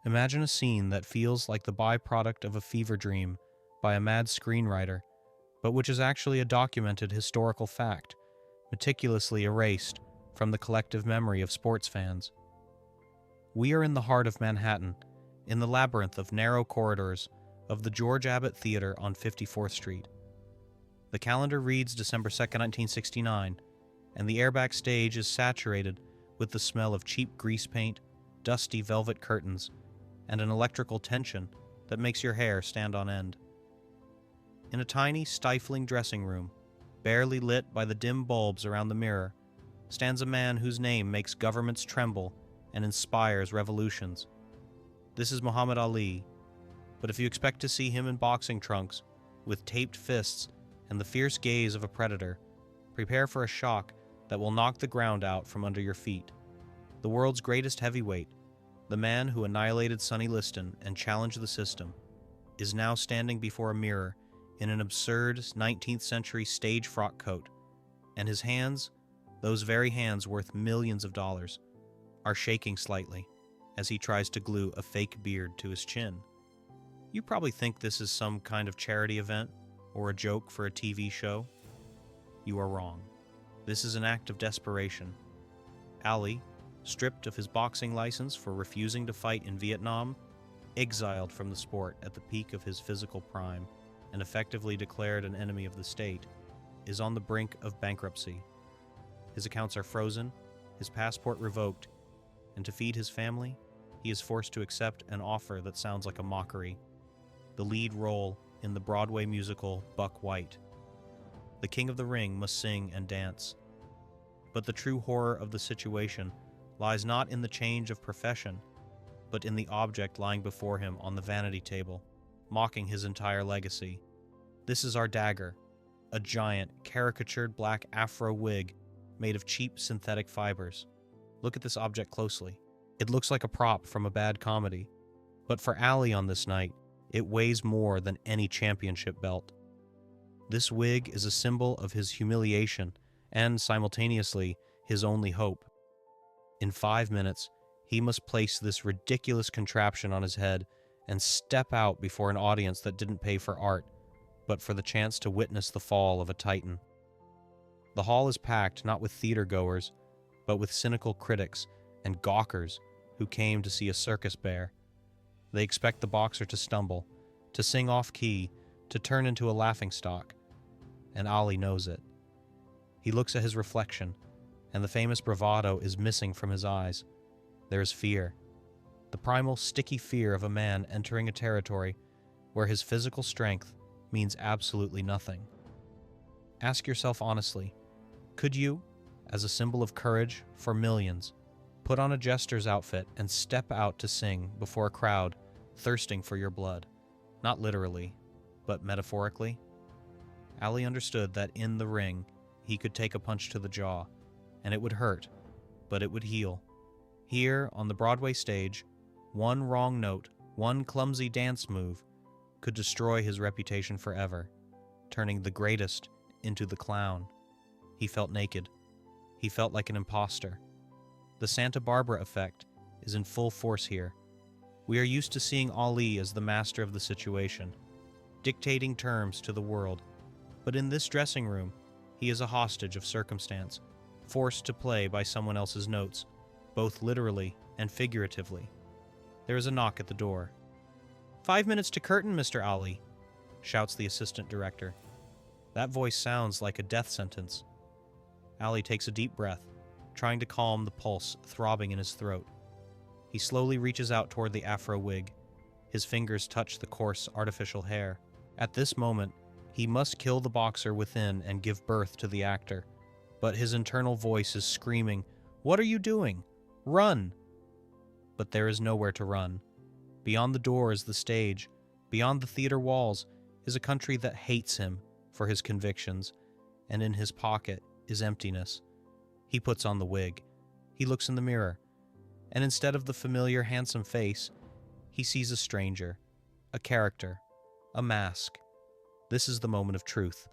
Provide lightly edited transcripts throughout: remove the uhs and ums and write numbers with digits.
Imagine a scene that feels like the byproduct of a fever dream by a mad screenwriter, but which is actually a documented historical fact, meticulously erased from the collective memory of sports fans. We are in the heart of Manhattan, in the labyrinth of narrow corridors of the George Abbott Theater on 54th Street. The calendar reads December 2nd, 1969, and the air backstage is saturated with the smell of cheap grease paint, dusty velvet curtains, and an electrical tension that makes your hair stand on end. In a tiny, stifling dressing room, barely lit by the dim bulbs around the mirror, stands a man whose name makes governments tremble and inspires revolutions. This is Muhammad Ali, but if you expect to see him in boxing trunks, with taped fists and the fierce gaze of a predator, prepare for a shock that will knock the ground out from under your feet. The world's greatest heavyweight, the man who annihilated Sonny Liston and challenged the system, is now standing before a mirror in an absurd 19th century stage frock coat, and his hands, those very hands worth millions of dollars, are shaking slightly as he tries to glue a fake beard to his chin. You probably think this is some kind of charity event or a joke for a TV show. You are wrong. This is an act of desperation. Ali, stripped of his boxing license for refusing to fight in Vietnam, exiled from the sport at the peak of his physical prime, and effectively declared an enemy of the state, is on the brink of bankruptcy. His accounts are frozen, his passport revoked, and to feed his family, he is forced to accept an offer that sounds like a mockery: the lead role in the Broadway musical Buck White. The King of the Ring must sing and dance. But the true horror of the situation lies not in the change of profession, but in the object lying before him on the vanity table, mocking his entire legacy. This is our dagger, a giant, caricatured black Afro wig made of cheap synthetic fibers. Look at this object closely. It looks like a prop from a bad comedy, but for Ali on this night, it weighs more than any championship belt. This wig is a symbol of his humiliation and, simultaneously, his only hope. In 5 minutes, he must place this ridiculous contraption on his head and step out before an audience that didn't pay for art, but for the chance to witness the fall of a titan. The hall is packed not with theater-goers, but with cynical critics and gawkers who came to see a circus bear. They expect the boxer to stumble, to sing off-key, to turn into a laughingstock, and Ali knows it. He looks at his reflection, and the famous bravado is missing from his eyes. There is fear, the primal, sticky fear of a man entering a territory where his physical strength means absolutely nothing. Ask yourself honestly, could you, as a symbol of courage for millions, put on a jester's outfit and step out to sing before a crowd thirsting for your blood? Not literally, but metaphorically. Ali understood that in the ring, he could take a punch to the jaw, and it would hurt, but it would heal. Here, on the Broadway stage, one wrong note, one clumsy dance move, could destroy his reputation forever, turning the greatest into the clown. He felt naked. He felt like an imposter. The Santa Barbara effect is in full force here. We are used to seeing Ali as the master of the situation, dictating terms to the world. But in this dressing room, he is a hostage of circumstance, forced to play by someone else's notes, both literally and figuratively. There is a knock at the door. 5 minutes to curtain, Mr. Ali, shouts the assistant director. That voice sounds like a death sentence. Ali takes a deep breath, trying to calm the pulse throbbing in his throat. He slowly reaches out toward the Afro wig. His fingers touch the coarse, artificial hair. At this moment, he must kill the boxer within and give birth to the actor. But his internal voice is screaming, "What are you doing? Run!" But there is nowhere to run. Beyond the door is the stage. Beyond the theater walls is a country that hates him for his convictions, and in his pocket is emptiness. He puts on the wig. He looks in the mirror, and instead of the familiar, handsome face, he sees a stranger, a character, a mask. This is the moment of truth.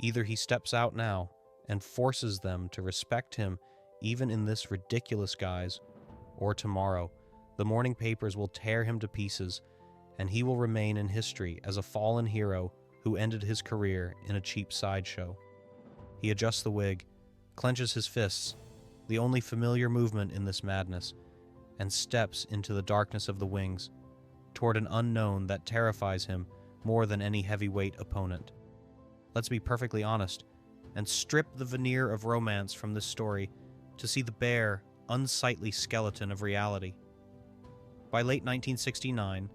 Either he steps out now and forces them to respect him even in this ridiculous guise, or tomorrow, The morning papers will tear him to pieces, and he will remain in history as a fallen hero who ended his career in a cheap sideshow. He adjusts the wig, clenches his fists, the only familiar movement in this madness, and steps into the darkness of the wings, toward an unknown that terrifies him more than any heavyweight opponent. Let's be perfectly honest, and strip the veneer of romance from this story to see the bare, unsightly skeleton of reality. By late 1969,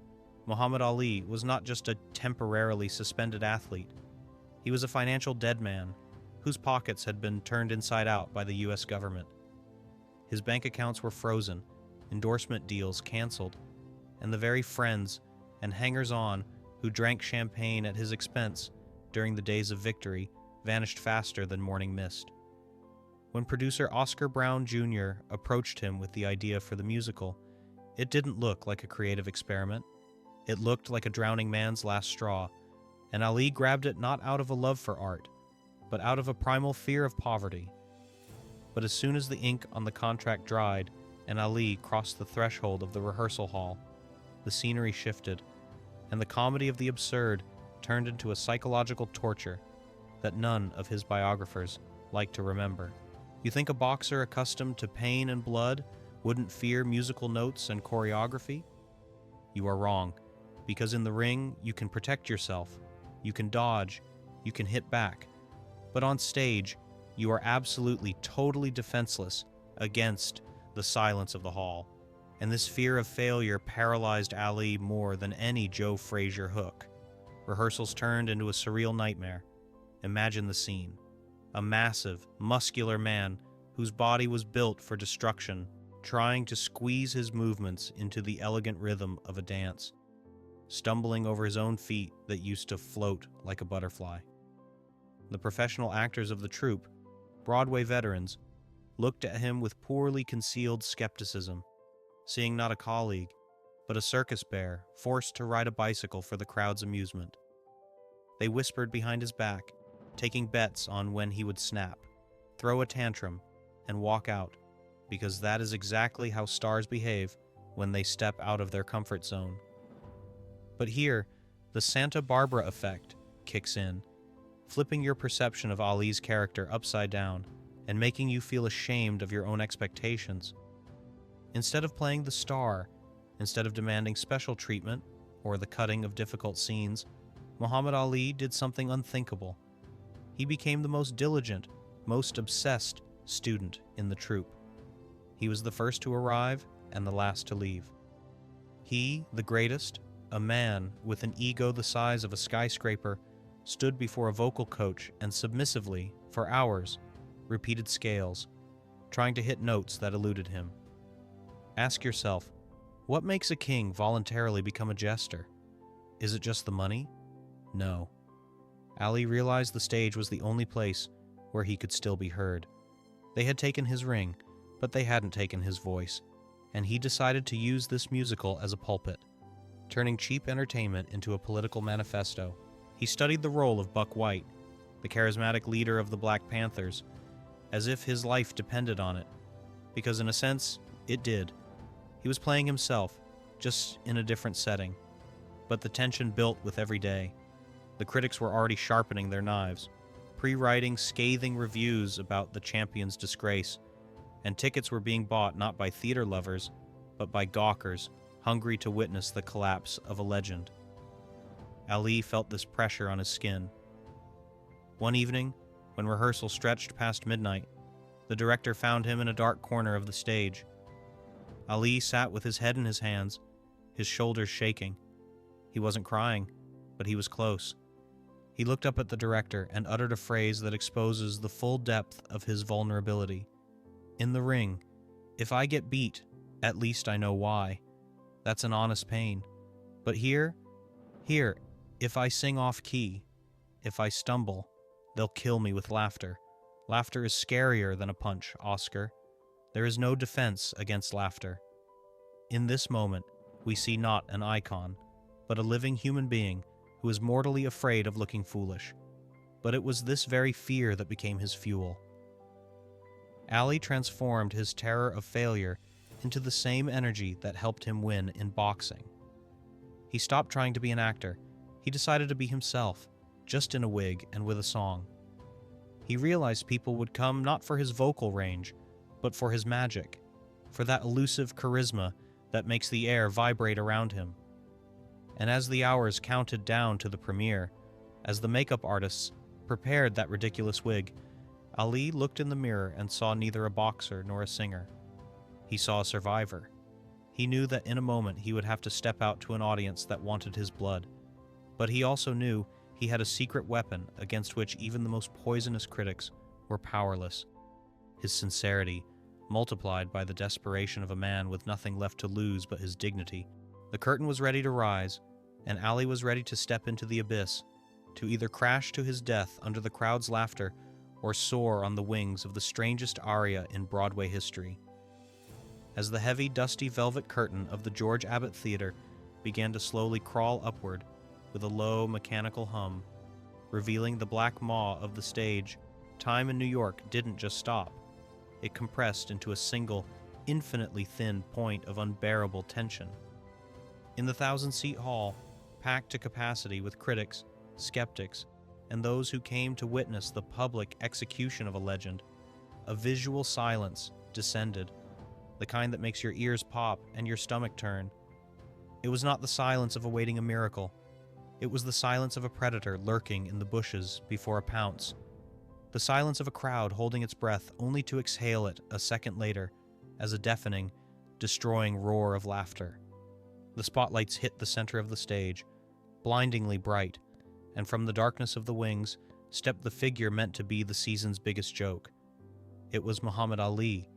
Muhammad Ali was not just a temporarily suspended athlete. He was a financial dead man whose pockets had been turned inside out by the US government. His bank accounts were frozen, endorsement deals canceled, and the very friends and hangers-on who drank champagne at his expense during the days of victory vanished faster than morning mist. When producer Oscar Brown Jr. approached him with the idea for the musical, it didn't look like a creative experiment. It looked like a drowning man's last straw, and Ali grabbed it not out of a love for art, but out of a primal fear of poverty. But as soon as the ink on the contract dried and Ali crossed the threshold of the rehearsal hall, the scenery shifted, and the comedy of the absurd turned into a psychological torture that none of his biographers like to remember. You think a boxer accustomed to pain and blood wouldn't fear musical notes and choreography? You are wrong, because in the ring you can protect yourself, you can dodge, you can hit back, but on stage you are absolutely, totally defenseless against the silence of the hall, and this fear of failure paralyzed Ali more than any Joe Frazier hook. Rehearsals turned into a surreal nightmare. Imagine the scene. A massive, muscular man whose body was built for destruction, trying to squeeze his movements into the elegant rhythm of a dance, stumbling over his own feet that used to float like a butterfly. The professional actors of the troupe, Broadway veterans, looked at him with poorly concealed skepticism, seeing not a colleague, but a circus bear forced to ride a bicycle for the crowd's amusement. They whispered behind his back, taking bets on when he would snap, throw a tantrum, and walk out, because that is exactly how stars behave when they step out of their comfort zone. But here, the Santa Barbara effect kicks in, flipping your perception of Ali's character upside down and making you feel ashamed of your own expectations. Instead of playing the star, instead of demanding special treatment or the cutting of difficult scenes, Muhammad Ali did something unthinkable. He became the most diligent, most obsessed student in the troupe. He was the first to arrive and the last to leave. He, the greatest, a man with an ego the size of a skyscraper, stood before a vocal coach and submissively, for hours, repeated scales, trying to hit notes that eluded him. Ask yourself, what makes a king voluntarily become a jester? Is it just the money? No. Ali realized the stage was the only place where he could still be heard. They had taken his ring, but they hadn't taken his voice, and he decided to use this musical as a pulpit, turning cheap entertainment into a political manifesto. He studied the role of Buck White, the charismatic leader of the Black Panthers, as if his life depended on it, because in a sense, it did. He was playing himself, just in a different setting, but the tension built with every day. The critics were already sharpening their knives, pre-writing scathing reviews about the champion's disgrace, and tickets were being bought not by theater lovers, but by gawkers hungry to witness the collapse of a legend. Ali felt this pressure on his skin. One evening, when rehearsal stretched past midnight, the director found him in a dark corner of the stage. Ali sat with his head in his hands, his shoulders shaking. He wasn't crying, but he was close. He looked up at the director and uttered a phrase that exposes the full depth of his vulnerability. In the ring, if I get beat, at least I know why. That's an honest pain. But here, if I sing off key, if I stumble, they'll kill me with laughter. Laughter is scarier than a punch, Oscar. There is no defense against laughter. In this moment, we see not an icon, but a living human being who is mortally afraid of looking foolish. But it was this very fear that became his fuel. Ali transformed his terror of failure into the same energy that helped him win in boxing. He stopped trying to be an actor. He decided to be himself, just in a wig and with a song. He realized people would come not for his vocal range, but for his magic, for that elusive charisma that makes the air vibrate around him. And as the hours counted down to the premiere, as the makeup artists prepared that ridiculous wig, Ali looked in the mirror and saw neither a boxer nor a singer. He saw a survivor. He knew that in a moment he would have to step out to an audience that wanted his blood, but he also knew he had a secret weapon against which even the most poisonous critics were powerless. His sincerity, multiplied by the desperation of a man with nothing left to lose but his dignity. The curtain was ready to rise, and Ali was ready to step into the abyss, to either crash to his death under the crowd's laughter or soar on the wings of the strangest aria in Broadway history. As the heavy, dusty velvet curtain of the George Abbott Theater began to slowly crawl upward with a low, mechanical hum, revealing the black maw of the stage, time in New York didn't just stop. It compressed into a single, infinitely thin point of unbearable tension. In the 1,000-seat hall, packed to capacity with critics, skeptics, and those who came to witness the public execution of a legend, a visual silence descended, the kind that makes your ears pop and your stomach turn. It was not the silence of awaiting a miracle. It was the silence of a predator lurking in the bushes before a pounce. The silence of a crowd holding its breath only to exhale it a second later as a deafening, destroying roar of laughter. The spotlights hit the center of the stage, blindingly bright, and from the darkness of the wings stepped the figure meant to be the season's biggest joke. It was Muhammad Ali,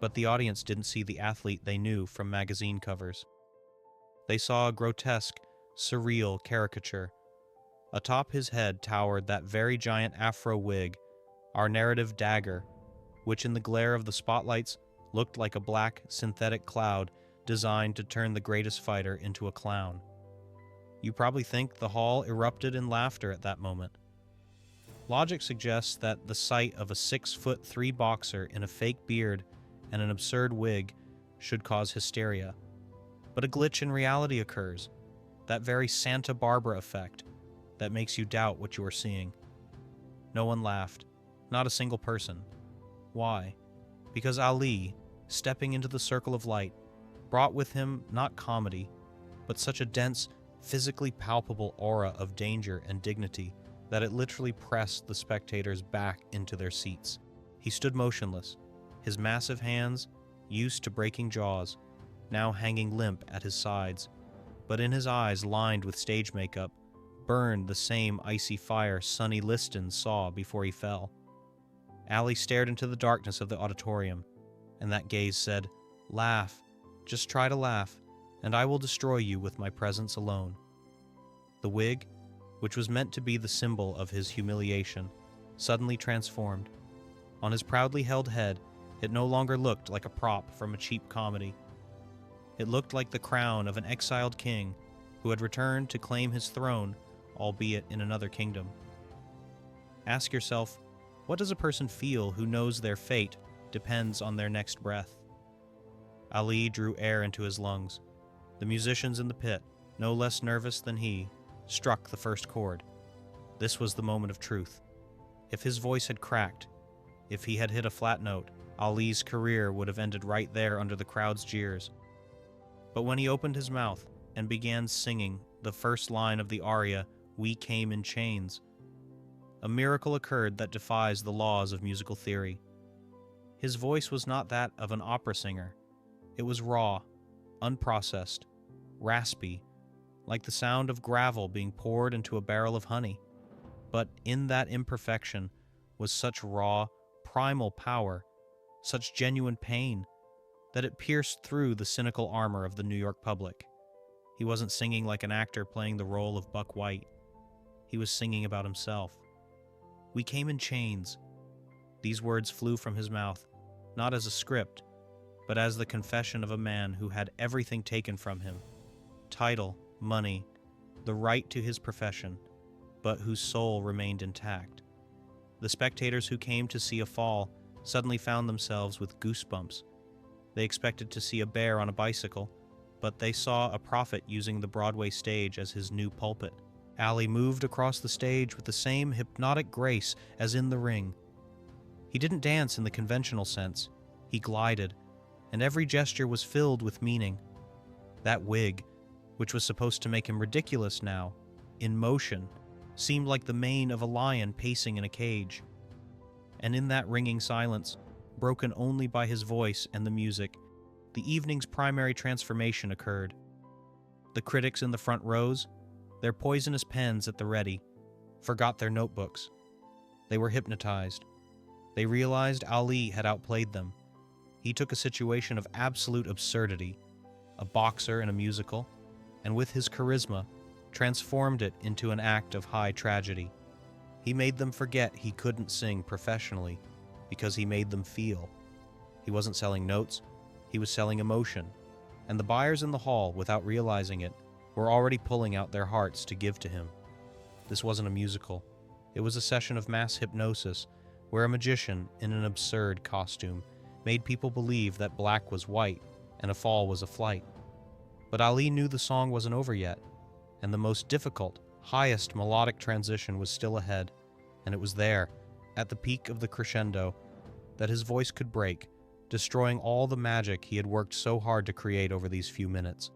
but the audience didn't see the athlete they knew from magazine covers. They saw a grotesque, surreal caricature. Atop his head towered that very giant Afro wig, our narrative dagger, which in the glare of the spotlights looked like a black, synthetic cloud designed to turn the greatest fighter into a clown. You probably think the hall erupted in laughter at that moment. Logic suggests that the sight of a 6'3" boxer in a fake beard and an absurd wig should cause hysteria. But a glitch in reality occurs, that very Santa Barbara effect that makes you doubt what you are seeing. No one laughed, not a single person. Why? Because Ali, stepping into the circle of light, brought with him not comedy, but such a dense, physically palpable aura of danger and dignity that it literally pressed the spectators back into their seats. He stood motionless, his massive hands, used to breaking jaws, now hanging limp at his sides, but in his eyes lined with stage makeup, burned the same icy fire Sonny Liston saw before he fell. Ali stared into the darkness of the auditorium, and that gaze said, "Laugh, just try to laugh, and I will destroy you with my presence alone." The wig, which was meant to be the symbol of his humiliation, suddenly transformed. On his proudly held head, it no longer looked like a prop from a cheap comedy. It looked like the crown of an exiled king who had returned to claim his throne, albeit in another kingdom. Ask yourself, what does a person feel who knows their fate depends on their next breath? Ali drew air into his lungs. The musicians in the pit, no less nervous than he, struck the first chord. This was the moment of truth. If his voice had cracked, if he had hit a flat note, Ali's career would have ended right there under the crowd's jeers. But when he opened his mouth and began singing the first line of the aria, "We Came in Chains," a miracle occurred that defies the laws of musical theory. His voice was not that of an opera singer. It was raw, unprocessed, raspy, like the sound of gravel being poured into a barrel of honey. But in that imperfection was such raw, primal power, such genuine pain, that it pierced through the cynical armor of the New York public. He wasn't singing like an actor playing the role of Buck White. He was singing about himself. "We came in chains." These words flew from his mouth, not as a script, but as the confession of a man who had everything taken from him: title, money, the right to his profession, but whose soul remained intact. The spectators who came to see a fall suddenly found themselves with goosebumps. They expected to see a bear on a bicycle, but they saw a prophet using the Broadway stage as his new pulpit. Ali moved across the stage with the same hypnotic grace as in the ring. He didn't dance in the conventional sense. He glided, and every gesture was filled with meaning. That wig, which was supposed to make him ridiculous now, in motion, seemed like the mane of a lion pacing in a cage. And in that ringing silence, broken only by his voice and the music, the evening's primary transformation occurred. The critics in the front rows, their poisonous pens at the ready, forgot their notebooks. They were hypnotized. They realized Ali had outplayed them. He took a situation of absolute absurdity, a boxer in a musical, and with his charisma, transformed it into an act of high tragedy. He made them forget he couldn't sing professionally because he made them feel. He wasn't selling notes, he was selling emotion, and the buyers in the hall, without realizing it, were already pulling out their hearts to give to him. This wasn't a musical. It was a session of mass hypnosis where a magician in an absurd costume made people believe that black was white and a fall was a flight. But Ali knew the song wasn't over yet, and the most difficult, highest melodic transition was still ahead, and it was there, at the peak of the crescendo, that his voice could break, destroying all the magic he had worked so hard to create over these few minutes.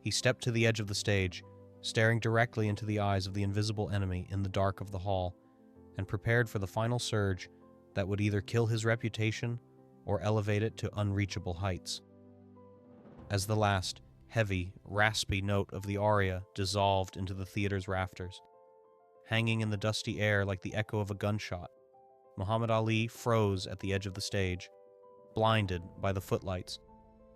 He stepped to the edge of the stage, staring directly into the eyes of the invisible enemy in the dark of the hall, and prepared for the final surge that would either kill his reputation or elevate it to unreachable heights. As the last, heavy, raspy note of the aria dissolved into the theater's rafters, hanging in the dusty air like the echo of a gunshot, Muhammad Ali froze at the edge of the stage, blinded by the footlights,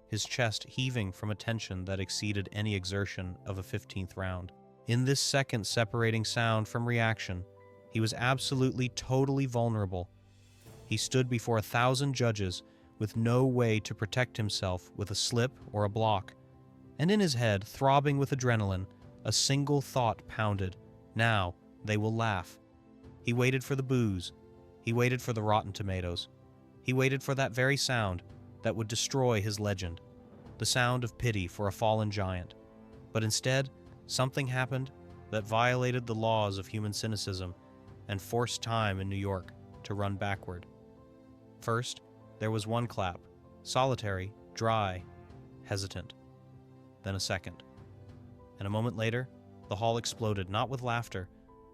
his chest heaving from a tension that exceeded any exertion of a 15th round. In this second separating sound from reaction, he was absolutely, totally vulnerable. He stood before 1,000 judges with no way to protect himself with a slip or a block. And in his head, throbbing with adrenaline, a single thought pounded. Now, they will laugh. He waited for the boos. He waited for the rotten tomatoes. He waited for that very sound that would destroy his legend, the sound of pity for a fallen giant. But instead, something happened that violated the laws of human cynicism and forced time in New York to run backward. First, there was one clap, solitary, dry, hesitant. Then a second. And a moment later, the hall exploded, not with laughter,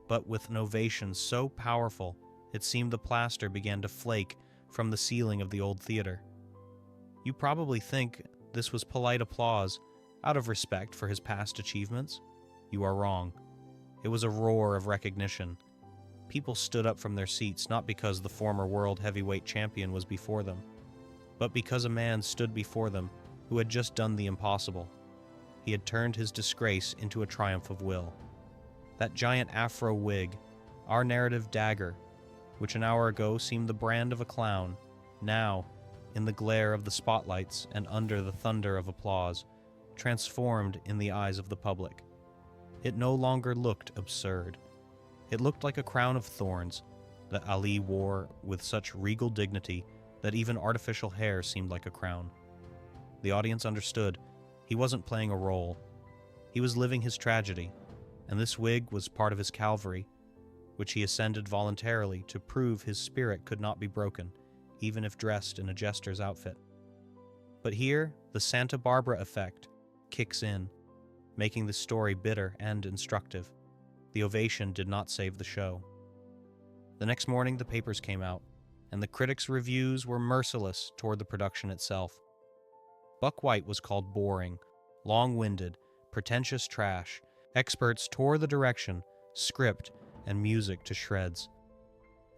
but with an ovation so powerful it seemed the plaster began to flake from the ceiling of the old theater. You probably think this was polite applause out of respect for his past achievements. You are wrong. It was a roar of recognition. People stood up from their seats not because the former world heavyweight champion was before them, but because a man stood before them who had just done the impossible. He had turned his disgrace into a triumph of will. That giant Afro wig, our narrative dagger, which an hour ago seemed the brand of a clown, now, in the glare of the spotlights and under the thunder of applause, transformed in the eyes of the public. It no longer looked absurd. It looked like a crown of thorns that Ali wore with such regal dignity that even artificial hair seemed like a crown. The audience understood. He wasn't playing a role. He was living his tragedy, and this wig was part of his Calvary, which he ascended voluntarily to prove his spirit could not be broken, even if dressed in a jester's outfit. But here, the Santa Barbara effect kicks in, making the story bitter and instructive. The ovation did not save the show. The next morning, the papers came out, and the critics' reviews were merciless toward the production itself. Buck White was called boring, long-winded, pretentious trash. Experts tore the direction, script, and music to shreds.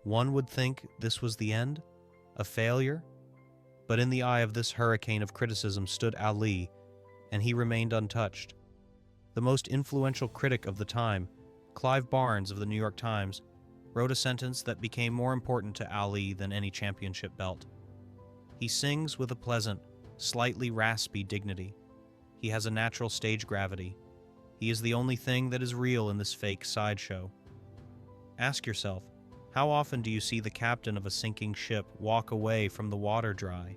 One would think this was the end, a failure, but in the eye of this hurricane of criticism stood Ali, and he remained untouched. The most influential critic of the time, Clive Barnes of the New York Times, wrote a sentence that became more important to Ali than any championship belt. He sings with a pleasant, slightly raspy dignity. He has a natural stage gravity. He is the only thing that is real in this fake sideshow. Ask yourself, how often do you see the captain of a sinking ship walk away from the water dry?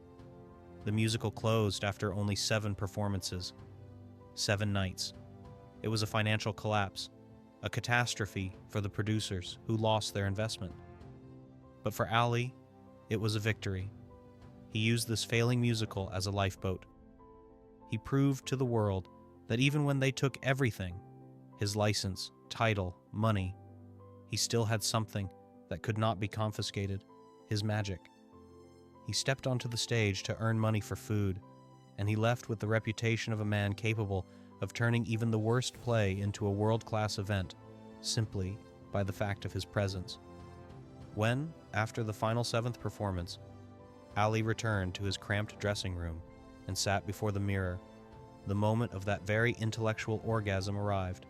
The musical closed after only 7 performances. 7 nights. It was a financial collapse, a catastrophe for the producers who lost their investment. But for Ali, it was a victory. He used this failing musical as a lifeboat. He proved to the world that even when they took everything, his license, title, money, he still had something that could not be confiscated, his magic. He stepped onto the stage to earn money for food, and he left with the reputation of a man capable of turning even the worst play into a world-class event, simply by the fact of his presence. When, after the final 7th performance, Ali returned to his cramped dressing room and sat before the mirror, the moment of that very intellectual orgasm arrived,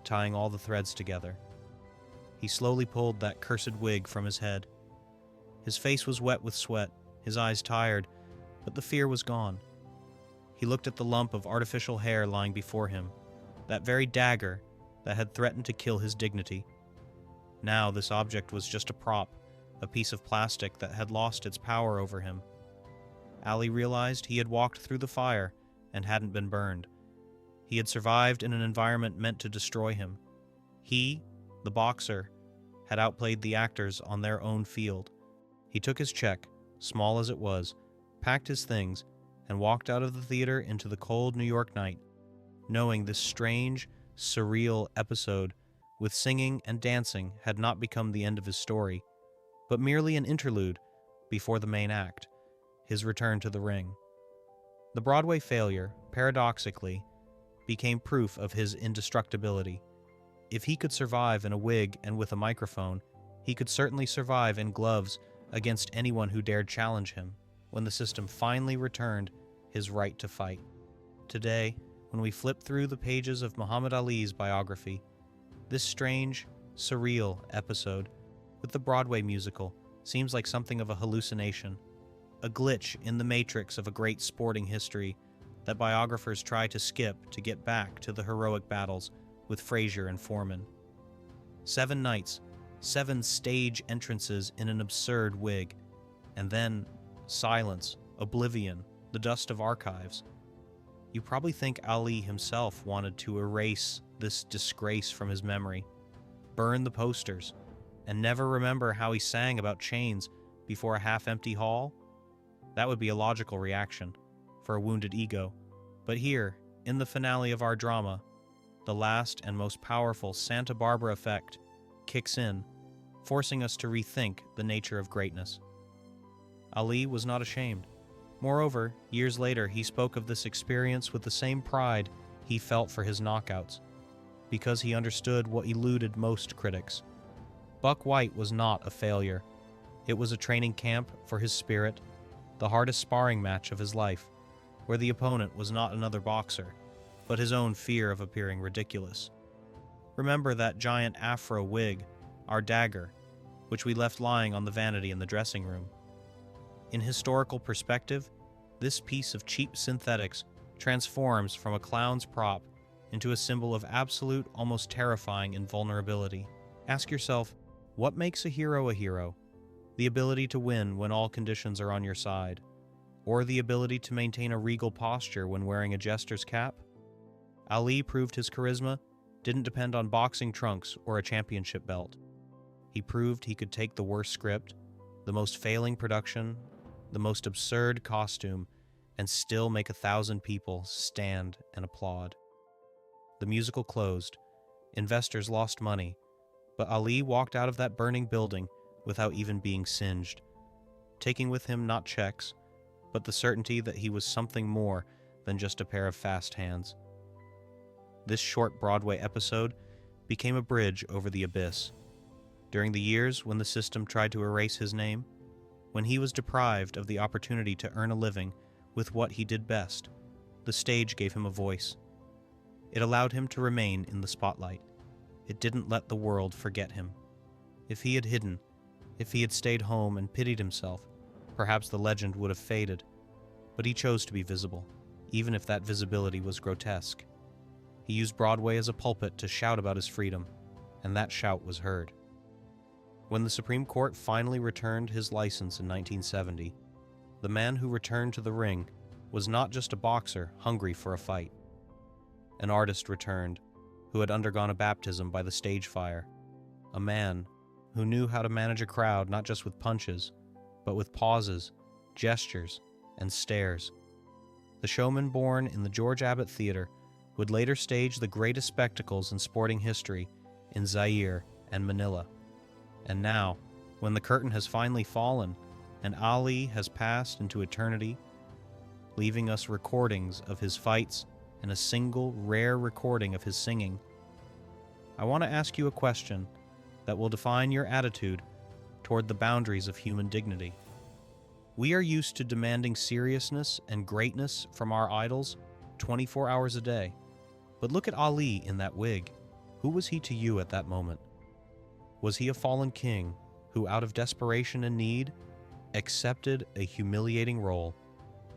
tying all the threads together. He slowly pulled that cursed wig from his head. His face was wet with sweat, his eyes tired, but the fear was gone. He looked at the lump of artificial hair lying before him, that very dagger that had threatened to kill his dignity. Now this object was just a prop, a piece of plastic that had lost its power over him. Ali realized he had walked through the fire and hadn't been burned. He had survived in an environment meant to destroy him. He, the boxer, had outplayed the actors on their own field. He took his check, small as it was, packed his things, and walked out of the theater into the cold New York night, knowing this strange, surreal episode with singing and dancing had not become the end of his story, but merely an interlude before the main act, his return to the ring. The Broadway failure, paradoxically, became proof of his indestructibility. If he could survive in a wig and with a microphone, he could certainly survive in gloves against anyone who dared challenge him when the system finally returned his right to fight. Today, when we flip through the pages of Muhammad Ali's biography, this strange, surreal episode with the Broadway musical seems like something of a hallucination, a glitch in the matrix of a great sporting history that biographers try to skip to get back to the heroic battles with Frazier and Foreman. 7 nights, 7 stage entrances in an absurd wig, and then silence, oblivion, the dust of archives. You probably think Ali himself wanted to erase this disgrace from his memory, burn the posters, and never remember how he sang about chains before a half-empty hall? That would be a logical reaction for a wounded ego. But here, in the finale of our drama, the last and most powerful Santa Barbara effect kicks in, forcing us to rethink the nature of greatness. Ali was not ashamed. Moreover, years later, he spoke of this experience with the same pride he felt for his knockouts, because he understood what eluded most critics. Buck White was not a failure. It was a training camp for his spirit, the hardest sparring match of his life, where the opponent was not another boxer, but his own fear of appearing ridiculous. Remember that giant Afro wig, our dagger, which we left lying on the vanity in the dressing room. In historical perspective, this piece of cheap synthetics transforms from a clown's prop into a symbol of absolute, almost terrifying invulnerability. Ask yourself, what makes a hero a hero? The ability to win when all conditions are on your side, or the ability to maintain a regal posture when wearing a jester's cap? Ali proved his charisma didn't depend on boxing trunks or a championship belt. He proved he could take the worst script, the most failing production, the most absurd costume, and still make 1,000 people stand and applaud. The musical closed. Investors lost money, but Ali walked out of that burning building without even being singed, taking with him not checks, but the certainty that he was something more than just a pair of fast hands. This short Broadway episode became a bridge over the abyss. During the years when the system tried to erase his name, when he was deprived of the opportunity to earn a living with what he did best, the stage gave him a voice. It allowed him to remain in the spotlight. It didn't let the world forget him. If he had hidden, if he had stayed home and pitied himself, perhaps the legend would have faded. But he chose to be visible, even if that visibility was grotesque. He used Broadway as a pulpit to shout about his freedom, and that shout was heard. When the Supreme Court finally returned his license in 1970, the man who returned to the ring was not just a boxer hungry for a fight. An artist returned who had undergone a baptism by the stage fire. A man who knew how to manage a crowd not just with punches, but with pauses, gestures, and stares. The showman born in the George Abbott Theater would later stage the greatest spectacles in sporting history in Zaire and Manila. And now, when the curtain has finally fallen and Ali has passed into eternity, leaving us recordings of his fights and a single rare recording of his singing, I want to ask you a question that will define your attitude toward the boundaries of human dignity. We are used to demanding seriousness and greatness from our idols 24 hours a day. But look at Ali in that wig. Who was he to you at that moment? Was he a fallen king who, out of desperation and need, accepted a humiliating role,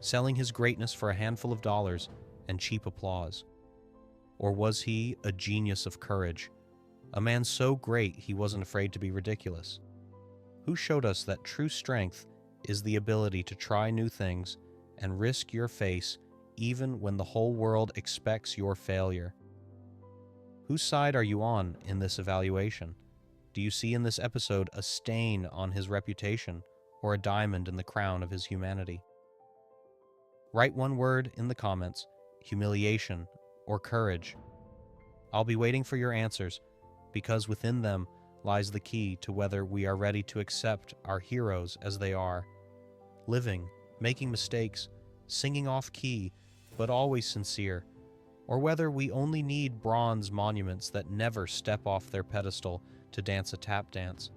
selling his greatness for a handful of dollars and cheap applause? Or was he a genius of courage, a man so great he wasn't afraid to be ridiculous? Who showed us that true strength is the ability to try new things and risk your face even when the whole world expects your failure? Whose side are you on in this evaluation? Do you see in this episode a stain on his reputation or a diamond in the crown of his humanity? Write one word in the comments: humiliation or courage. I'll be waiting for your answers, because within them lies the key to whether we are ready to accept our heroes as they are, living, making mistakes, singing off key, but always sincere, or whether we only need bronze monuments that never step off their pedestal to dance a tap dance.